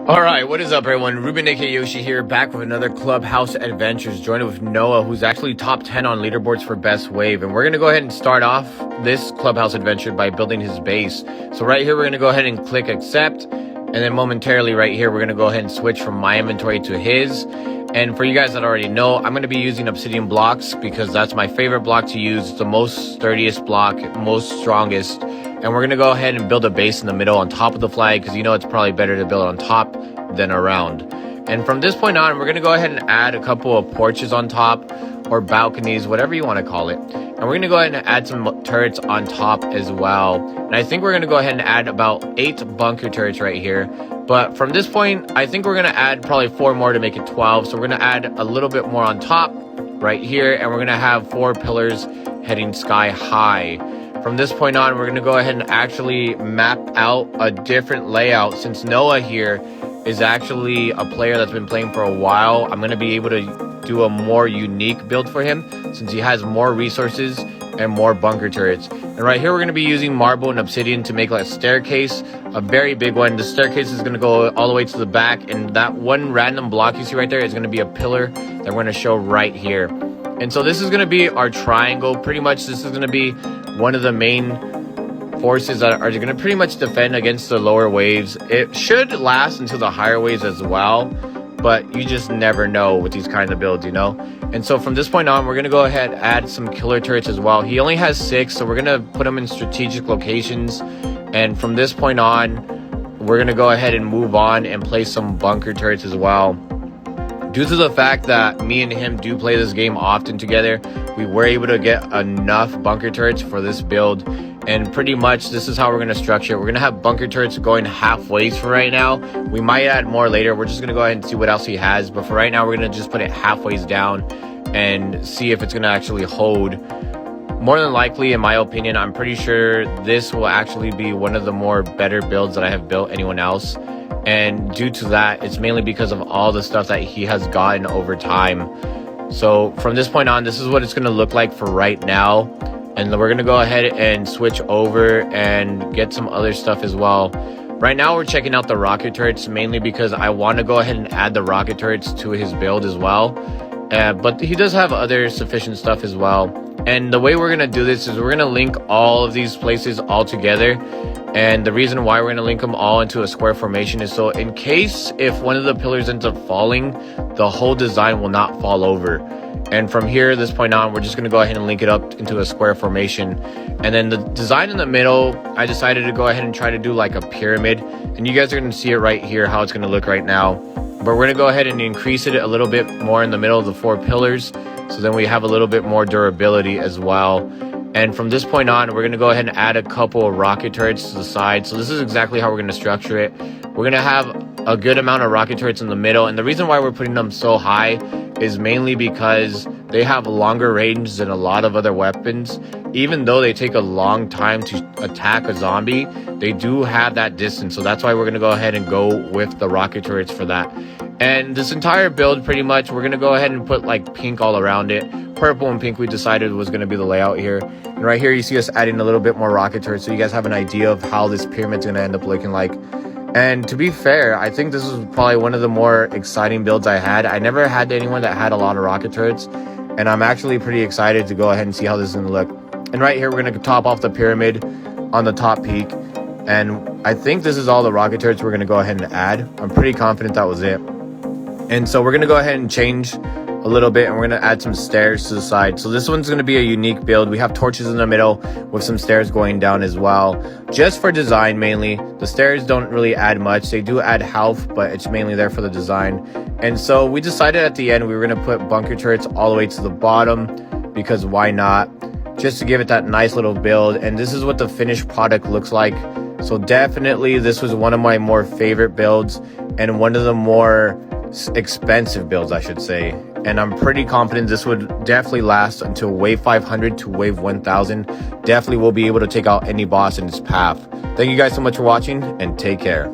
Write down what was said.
Alright, what is up everyone? Rubenakayoshii here, back with another Clubhouse Adventures, joined with Noah, who's actually top 10 on leaderboards for best wave. And we're going to go ahead and start off this Clubhouse Adventure by building his base. So right here, we're going to go ahead and click accept. And then momentarily right here, we're going to go ahead and switch from my inventory to his. And for you guys that already know, I'm going to be using Obsidian blocks because that's my favorite block to use. It's the most sturdiest block, most strongest. And we're going to go ahead and build a base in the middle on top of the flag because you know it's probably better to build on top than around. And from this point on, we're going to go ahead and add a couple of porches on top or balconies, whatever you want to call it. And we're going to go ahead and add some turrets on top as well. And I think we're going to go ahead and add about 8 bunker turrets right here. But from this point, I think we're going to add probably 4 more to make it 12. So we're going to add a little bit more on top right here. And we're going to have 4 pillars heading sky high. From this point on, we're going to go ahead and actually map out a different layout. Since Noah here is actually a player that's been playing for a while, I'm going to be able to do a more unique build for him since he has more resources and more bunker turrets. And right here, we're going to be using marble and obsidian to make like a staircase, a very big one. The staircase is going to go all the way to the back, and that one random block you see right there is going to be a pillar that we're going to show right here. And so this is going to be our triangle. Pretty much this is going to be one of the main forces that are going to pretty much defend against the lower waves. It should last until the higher waves as well, but you just never know with these kind of builds, you know. And so from this point on, we're going to go ahead and add some killer turrets as well. He only has 6, so we're going to put him in strategic locations. And from this point on, we're going to go ahead and move on and place some bunker turrets as well. Due to the fact that me and him do play this game often together, we were able to get enough bunker turrets for this build. And pretty much this is how we're going to structure it. We're going to have bunker turrets going halfway for right now. We might add more later. We're just going to go ahead and see what else he has. But for right now, we're going to just put it halfway down and see if it's going to actually hold. More than likely, in my opinion, I'm pretty sure this will actually be one of the more better builds that I have built anyone else. And due to that, it's mainly because of all the stuff that he has gotten over time. So from this point on, this is what it's going to look like for right now. And we're going to go ahead and switch over and get some other stuff as well. Right now, we're checking out the rocket turrets, mainly because I want to go ahead and add the rocket turrets to his build as well. But he does have other sufficient stuff as well. And the way we're going to do this is we're going to link all of these places all together. And the reason why we're going to link them all into a square formation is so in case if one of the pillars ends up falling, the whole design will not fall over. And from here, this point on, we're just going to go ahead and link it up into a square formation. And then the design in the middle, I decided to go ahead and try to do like a pyramid. And you guys are going to see it right here, how it's going to look right now. But we're going to go ahead and increase it a little bit more in the middle of the 4 pillars. So then we have a little bit more durability as well. And from this point on, we're going to go ahead and add a couple of rocket turrets to the side. So this is exactly how we're going to structure it. We're going to have a good amount of rocket turrets in the middle. And the reason why we're putting them so high is mainly because they have longer range than a lot of other weapons. Even though they take a long time to attack a zombie, they do have that distance. So that's why we're going to go ahead and go with the rocket turrets for that. And this entire build, pretty much, we're going to go ahead and put like pink all around it. Purple and pink we decided was going to be the layout here. And right here you see us adding a little bit more rocket turrets so you guys have an idea of how this pyramid's going to end up looking like. And to be fair, I think this is probably one of the more exciting builds I had. I never had anyone that had a lot of rocket turrets, and I'm actually pretty excited to go ahead and see how this is going to look. And right here we're going to top off the pyramid on the top peak. And I think this is all the rocket turrets we're going to go ahead and add. I'm pretty confident that was it. And so we're going to go ahead and change a little bit, and we're going to add some stairs to the side. So this one's going to be a unique build. We have torches in the middle with some stairs going down as well, just for design mainly. The stairs don't really add much. They do add health, but it's mainly there for the design. And so we decided at the end we were going to put bunker turrets all the way to the bottom because why not, just to give it that nice little build. And this is what the finished product looks like. So definitely this was one of my more favorite builds and one of the more expensive builds, I should say. And I'm pretty confident this would definitely last until wave 500 to wave 1000. Definitely will be able to take out any boss in its path. Thank you guys so much for watching, and take care.